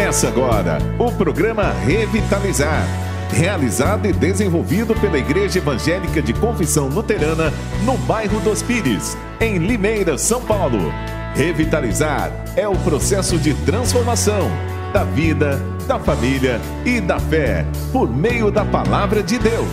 Começa agora o programa Revitalizar, realizado e desenvolvido pela Igreja Evangélica de Confissão Luterana no bairro dos Pires, em Limeira, São Paulo. Revitalizar é o processo de transformação da vida, da família e da fé, por meio da Palavra de Deus.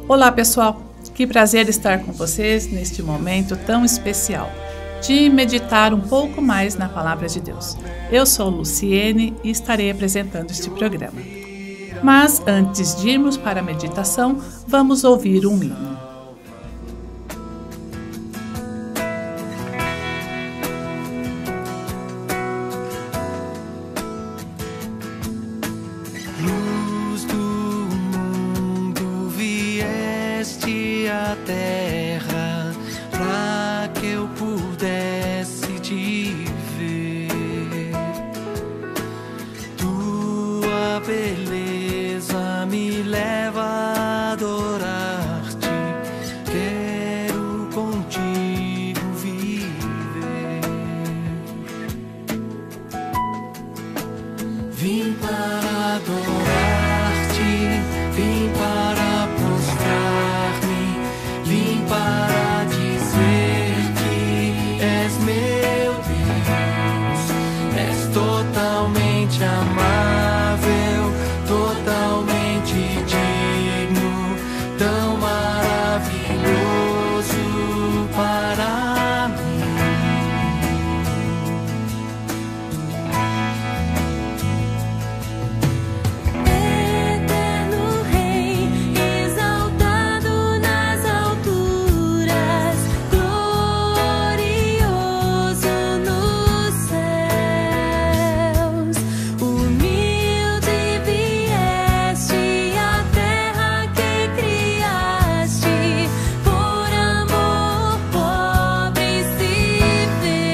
Olá pessoal, que prazer estar com vocês neste momento tão especial de meditar um pouco mais na Palavra de Deus. Eu sou Luciene e estarei apresentando este programa. Mas antes de irmos para a meditação, vamos ouvir um hino. Luz do mundo, vieste à terra para que eu pudesse te ver. Tua beleza me leva a adorar-te. Quero contigo viver. Vim para adorar-te, vim para prostrar-me, vim para dizer que és meu Deus. És totalmente amável, totalmente digno, tão maravilhoso para mim. Eterno Rei, exaltado nas alturas, glorioso nos céus, humilde vieste à terra que criaste, por amor pobre se fez.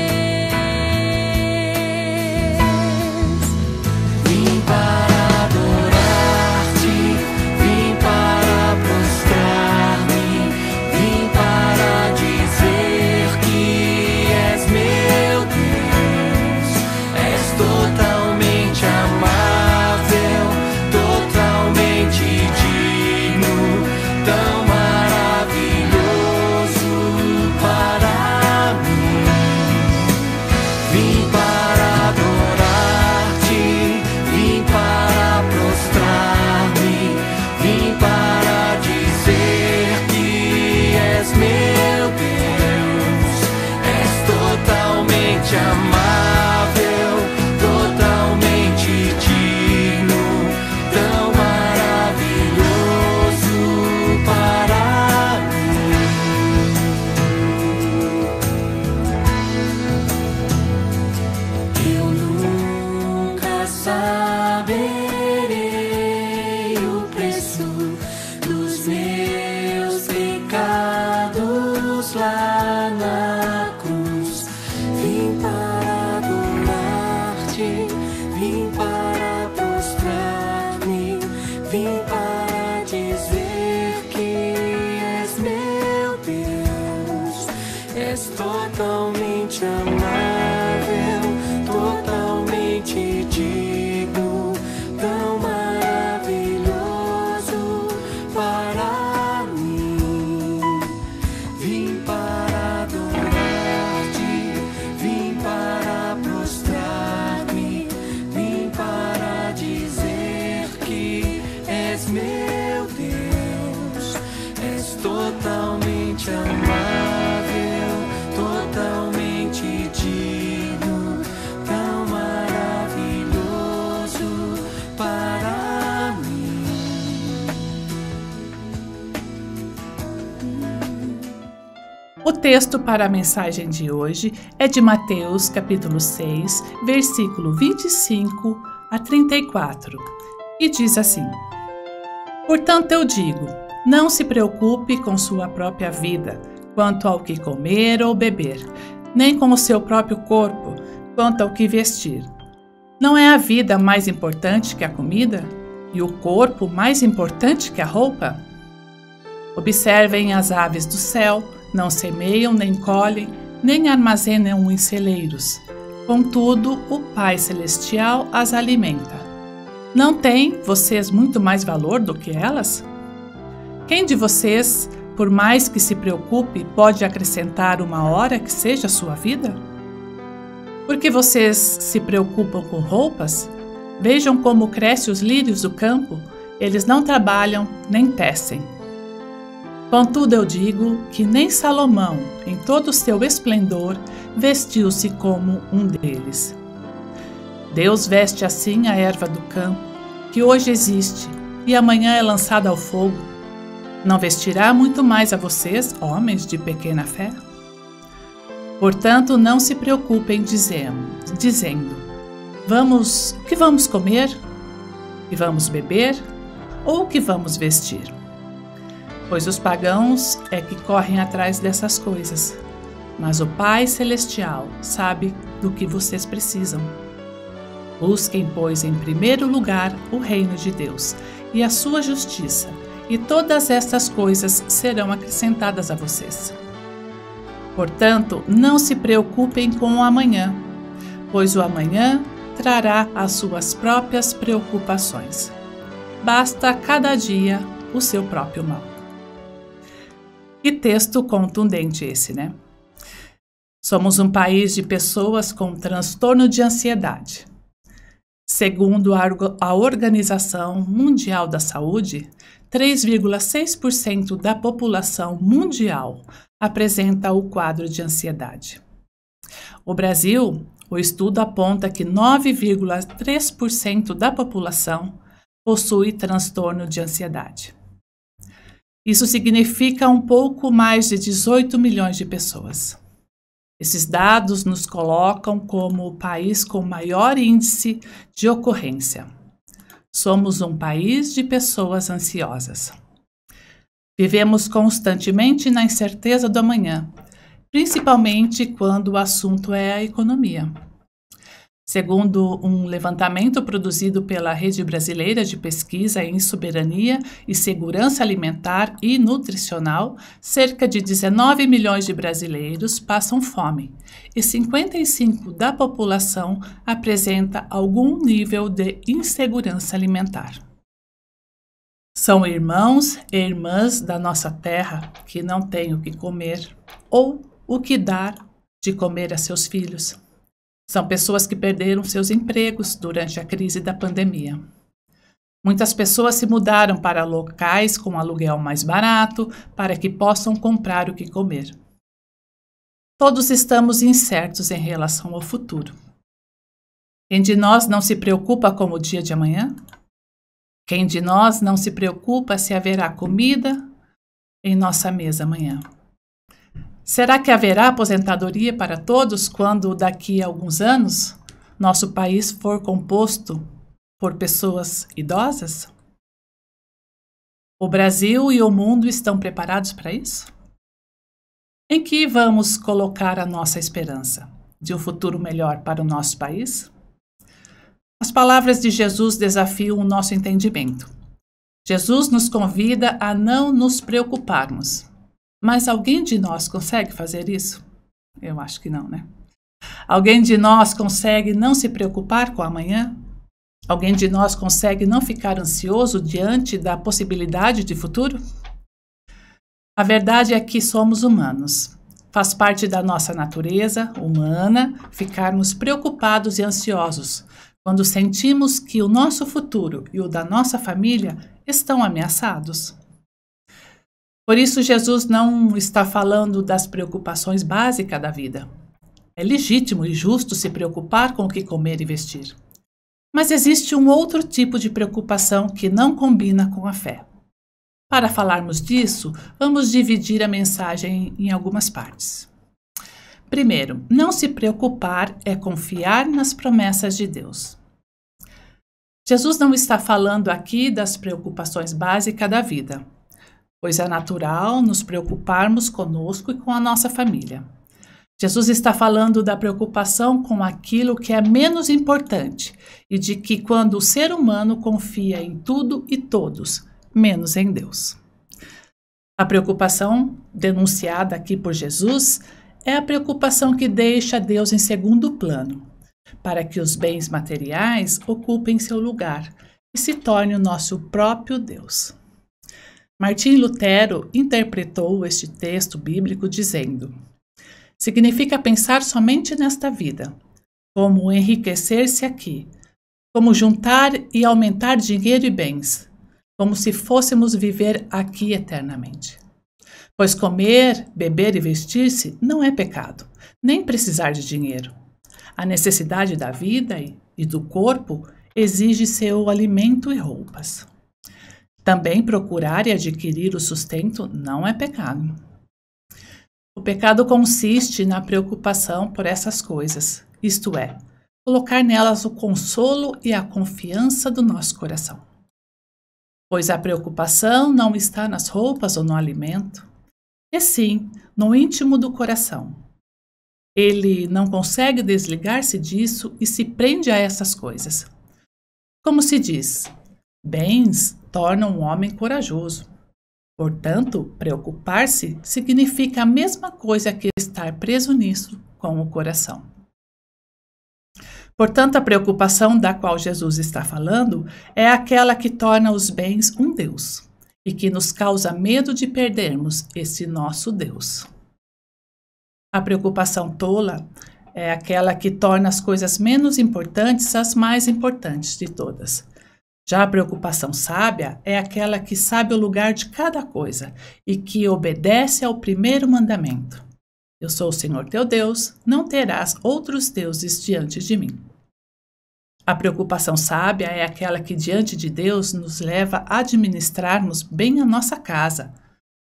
Vim para adorar-te, vim para prostrar-me, vim para dizer que és meu Deus. És totalmente amável, totalmente digno, tão maravilhoso para mim. Vim para adorar-te, vim para prostrar-me, vim para dizer que és meu Deus. És totalmente amável, totalmente digno, tão maravilhoso para mim. Eu nunca saberei o preço dos meus pecados lá na cruz. Vim para adorar-te, vim para prostrar-me, vim para dizer que és meu Deus. És totalmente amável, totalmente digno, tão maravilhoso para mim. Vim para adorar-te, vim para prostrar-me, vim para dizer que és meu Deus. És totalmente amável, totalmente digno, tão maravilhoso para mim. O texto para a mensagem de hoje é de Mateus, capítulo 6, versículo 25 a 34, e diz assim: Portanto eu digo, não se preocupe com sua própria vida, quanto ao que comer ou beber, nem com o seu próprio corpo, quanto ao que vestir. Não é a vida mais importante que a comida? E o corpo mais importante que a roupa? Observem as aves do céu, não semeiam nem colhem, nem armazenam em celeiros. Contudo, o Pai Celestial as alimenta. Não têm vocês muito mais valor do que elas? Quem de vocês, por mais que se preocupe, pode acrescentar uma hora que seja a sua vida? Porque vocês se preocupam com roupas? Vejam como crescem os lírios do campo, eles não trabalham nem tecem. Contudo eu digo que nem Salomão, em todo o seu esplendor, vestiu-se como um deles. Deus veste assim a erva do campo, que hoje existe e amanhã é lançada ao fogo. Não vestirá muito mais a vocês, homens de pequena fé? Portanto, não se preocupem dizendo, o que vamos comer? O que vamos beber? Ou o que vamos vestir? Pois os pagãos é que correm atrás dessas coisas. Mas o Pai Celestial sabe do que vocês precisam. Busquem, pois, em primeiro lugar o reino de Deus e a sua justiça, e todas estas coisas serão acrescentadas a vocês. Portanto, não se preocupem com o amanhã, pois o amanhã trará as suas próprias preocupações. Basta a cada dia o seu próprio mal. Que texto contundente esse, né? Somos um país de pessoas com transtorno de ansiedade. Segundo a Organização Mundial da Saúde, 3,6% da população mundial apresenta o quadro de ansiedade. O Brasil, o estudo aponta que 9,3% da população possui transtorno de ansiedade. Isso significa um pouco mais de 18 milhões de pessoas. Esses dados nos colocam como o país com maior índice de ocorrência. Somos um país de pessoas ansiosas. Vivemos constantemente na incerteza do amanhã, principalmente quando o assunto é a economia. Segundo um levantamento produzido pela Rede Brasileira de Pesquisa em Soberania e Segurança Alimentar e Nutricional, cerca de 19 milhões de brasileiros passam fome e 55% da população apresenta algum nível de insegurança alimentar. São irmãos e irmãs da nossa terra que não têm o que comer ou o que dar de comer a seus filhos. São pessoas que perderam seus empregos durante a crise da pandemia. Muitas pessoas se mudaram para locais com aluguel mais barato para que possam comprar o que comer. Todos estamos incertos em relação ao futuro. Quem de nós não se preocupa com o dia de amanhã? Quem de nós não se preocupa se haverá comida em nossa mesa amanhã? Será que haverá aposentadoria para todos quando, daqui a alguns anos, nosso país for composto por pessoas idosas? O Brasil e o mundo estão preparados para isso? Em que vamos colocar a nossa esperança? De um futuro melhor para o nosso país? As palavras de Jesus desafiam o nosso entendimento. Jesus nos convida a não nos preocuparmos. Mas alguém de nós consegue fazer isso? Eu acho que não, né? Alguém de nós consegue não se preocupar com o amanhã? Alguém de nós consegue não ficar ansioso diante da possibilidade de futuro? A verdade é que somos humanos. Faz parte da nossa natureza humana ficarmos preocupados e ansiosos quando sentimos que o nosso futuro e o da nossa família estão ameaçados. Por isso, Jesus não está falando das preocupações básicas da vida. É legítimo e justo se preocupar com o que comer e vestir. Mas existe um outro tipo de preocupação que não combina com a fé. Para falarmos disso, vamos dividir a mensagem em algumas partes. Primeiro, não se preocupar é confiar nas promessas de Deus. Jesus não está falando aqui das preocupações básicas da vida, pois é natural nos preocuparmos conosco e com a nossa família. Jesus está falando da preocupação com aquilo que é menos importante e de que quando o ser humano confia em tudo e todos, menos em Deus. A preocupação denunciada aqui por Jesus é a preocupação que deixa Deus em segundo plano para que os bens materiais ocupem seu lugar e se torne o nosso próprio Deus. Martim Lutero interpretou este texto bíblico dizendo: significa pensar somente nesta vida, como enriquecer-se aqui, como juntar e aumentar dinheiro e bens, como se fôssemos viver aqui eternamente. Pois comer, beber e vestir-se não é pecado, nem precisar de dinheiro. A necessidade da vida e do corpo exige seu alimento e roupas. Também procurar e adquirir o sustento não é pecado. O pecado consiste na preocupação por essas coisas, isto é, colocar nelas o consolo e a confiança do nosso coração. Pois a preocupação não está nas roupas ou no alimento, e sim no íntimo do coração. Ele não consegue desligar-se disso e se prende a essas coisas. Como se diz, bens tornam um homem corajoso. Portanto, preocupar-se significa a mesma coisa que estar preso nisso com o coração. Portanto, a preocupação da qual Jesus está falando é aquela que torna os bens um Deus e que nos causa medo de perdermos esse nosso Deus. A preocupação tola é aquela que torna as coisas menos importantes as mais importantes de todas. Já a preocupação sábia é aquela que sabe o lugar de cada coisa e que obedece ao primeiro mandamento. Eu sou o Senhor teu Deus, não terás outros deuses diante de mim. A preocupação sábia é aquela que diante de Deus nos leva a administrarmos bem a nossa casa.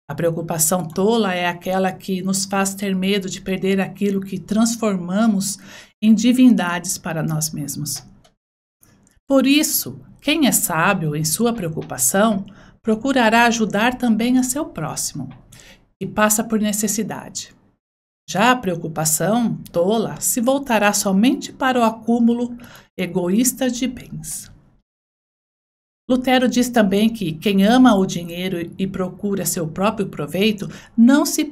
A preocupação tola é aquela que nos faz ter medo de perder aquilo que transformamos em divindades para nós mesmos. Por isso, quem é sábio em sua preocupação procurará ajudar também a seu próximo e passa por necessidade. Já a preocupação tola se voltará somente para o acúmulo egoísta de bens. Lutero diz também que quem ama o dinheiro e procura seu próprio proveito não se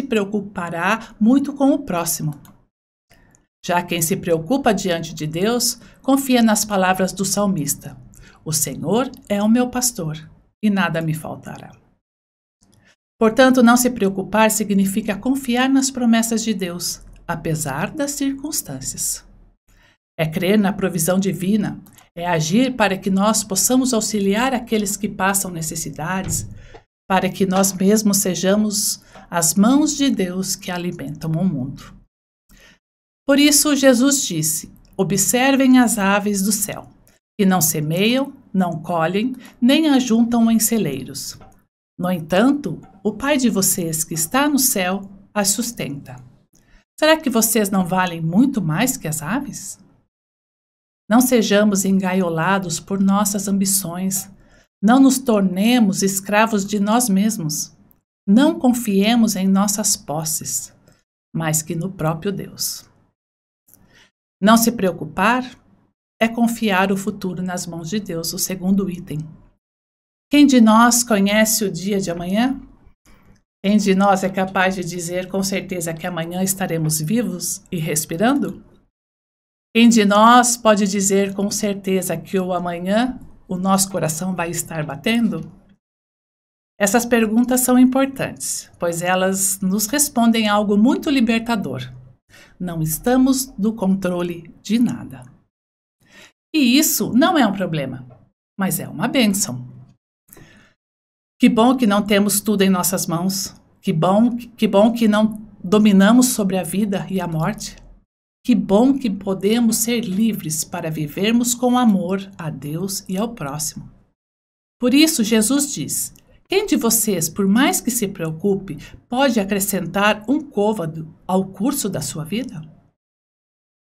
preocupará muito com o próximo. Já quem se preocupa diante de Deus confia nas palavras do salmista: o Senhor é o meu pastor e nada me faltará. Portanto, não se preocupar significa confiar nas promessas de Deus, apesar das circunstâncias. É crer na provisão divina, é agir para que nós possamos auxiliar aqueles que passam necessidades, para que nós mesmos sejamos as mãos de Deus que alimentam o mundo. Por isso, Jesus disse: observem as aves do céu, que não semeiam, não colhem, nem ajuntam em celeiros. No entanto, o Pai de vocês que está no céu as sustenta. Será que vocês não valem muito mais que as aves? Não sejamos engaiolados por nossas ambições. Não nos tornemos escravos de nós mesmos. Não confiemos em nossas posses, mas que no próprio Deus. Não se preocupar é confiar o futuro nas mãos de Deus, o segundo item. Quem de nós conhece o dia de amanhã? Quem de nós é capaz de dizer com certeza que amanhã estaremos vivos e respirando? Quem de nós pode dizer com certeza que o amanhã o nosso coração vai estar batendo? Essas perguntas são importantes, pois elas nos respondem algo muito libertador. Não estamos no controle de nada. E isso não é um problema, mas é uma bênção. Que bom que não temos tudo em nossas mãos. Que bom que não dominamos sobre a vida e a morte. Que bom que podemos ser livres para vivermos com amor a Deus e ao próximo. Por isso, Jesus diz: quem de vocês, por mais que se preocupe, pode acrescentar um côvado ao curso da sua vida?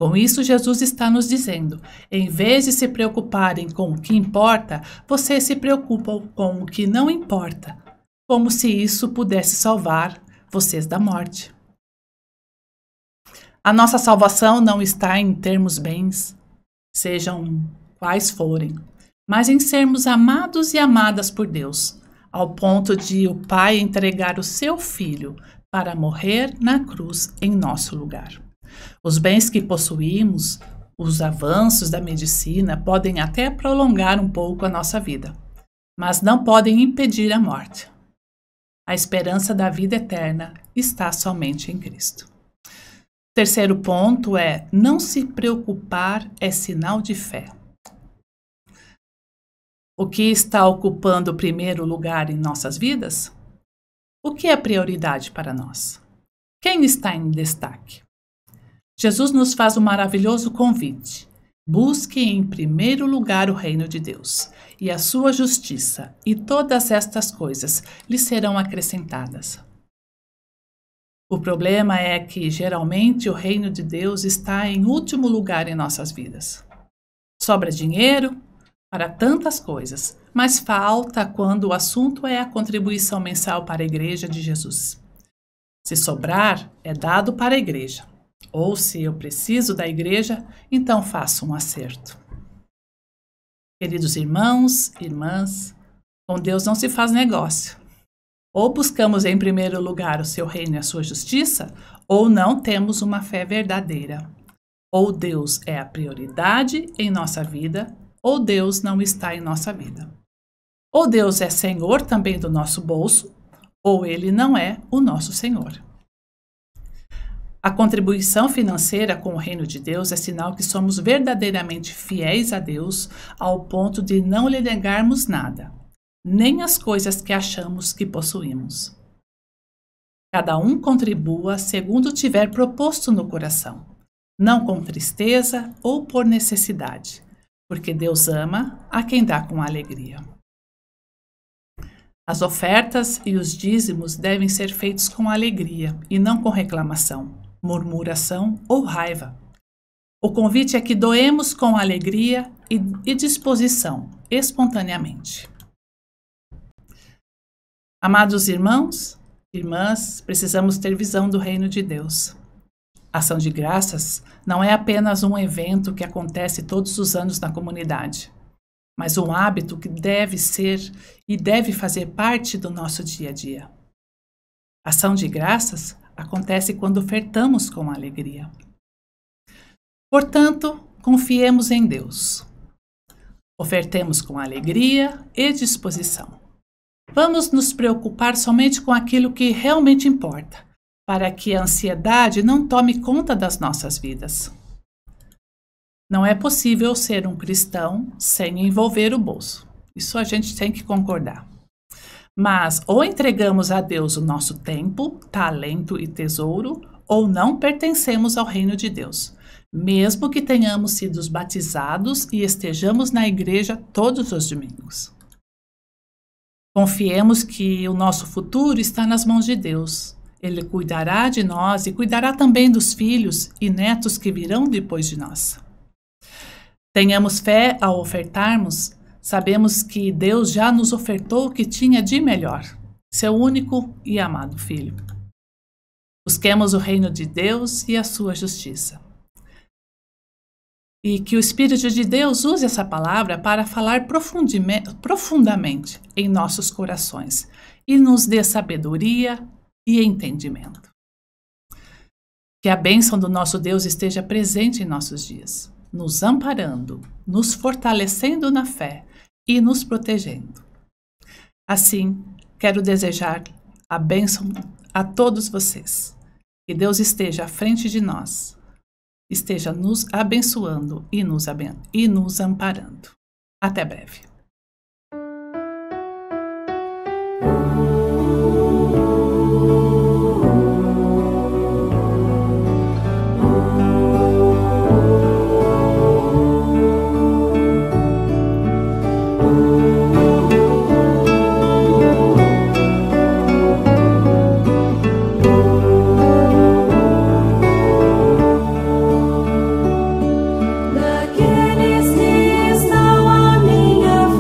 Com isso, Jesus está nos dizendo: em vez de se preocuparem com o que importa, vocês se preocupam com o que não importa, como se isso pudesse salvar vocês da morte. A nossa salvação não está em termos bens, sejam quais forem, mas em sermos amados e amadas por Deus, ao ponto de o Pai entregar o seu Filho para morrer na cruz em nosso lugar. Os bens que possuímos, os avanços da medicina podem até prolongar um pouco a nossa vida, mas não podem impedir a morte. A esperança da vida eterna está somente em Cristo. Terceiro ponto é: não se preocupar é sinal de fé. O que está ocupando o primeiro lugar em nossas vidas? O que é prioridade para nós? Quem está em destaque? Jesus nos faz um maravilhoso convite. Busque em primeiro lugar o reino de Deus e a sua justiça, e todas estas coisas lhe serão acrescentadas. O problema é que, geralmente, o reino de Deus está em último lugar em nossas vidas. Sobra dinheiro para tantas coisas, mas falta quando o assunto é a contribuição mensal para a Igreja de Jesus. Se sobrar, é dado para a Igreja. Ou se eu preciso da Igreja, então faço um acerto. Queridos irmãos, irmãs, com Deus não se faz negócio. Ou buscamos em primeiro lugar o seu reino e a sua justiça, ou não temos uma fé verdadeira. Ou Deus é a prioridade em nossa vida, ou Deus não está em nossa vida. Ou Deus é Senhor também do nosso bolso, ou Ele não é o nosso Senhor. A contribuição financeira com o reino de Deus é sinal que somos verdadeiramente fiéis a Deus ao ponto de não lhe negarmos nada, nem as coisas que achamos que possuímos. Cada um contribua segundo tiver proposto no coração, não com tristeza ou por necessidade, porque Deus ama a quem dá com alegria. As ofertas e os dízimos devem ser feitos com alegria e não com reclamação, murmuração ou raiva. O convite é que doemos com alegria e disposição, espontaneamente. Amados irmãos, irmãs, precisamos ter visão do reino de Deus. Ação de graças não é apenas um evento que acontece todos os anos na comunidade, mas um hábito que deve ser e deve fazer parte do nosso dia a dia. Ação de graças acontece quando ofertamos com alegria. Portanto, confiemos em Deus. Ofertemos com alegria e disposição. Vamos nos preocupar somente com aquilo que realmente importa, para que a ansiedade não tome conta das nossas vidas. Não é possível ser um cristão sem envolver o bolso. Isso a gente tem que concordar. Mas ou entregamos a Deus o nosso tempo, talento e tesouro, ou não pertencemos ao reino de Deus, mesmo que tenhamos sido batizados e estejamos na igreja todos os domingos. Confiemos que o nosso futuro está nas mãos de Deus. Ele cuidará de nós e cuidará também dos filhos e netos que virão depois de nós. Tenhamos fé ao ofertarmos. Sabemos que Deus já nos ofertou o que tinha de melhor, seu único e amado Filho. Busquemos o reino de Deus e a sua justiça. E que o Espírito de Deus use essa palavra para falar profundamente em nossos corações e nos dê sabedoria e entendimento. Que a bênção do nosso Deus esteja presente em nossos dias, nos amparando, nos fortalecendo na fé e nos protegendo. Assim, quero desejar a bênção a todos vocês. Que Deus esteja à frente de nós, esteja nos abençoando e nos amparando. Até breve. Daqueles que estão à minha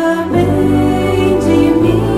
cuida bem de mim.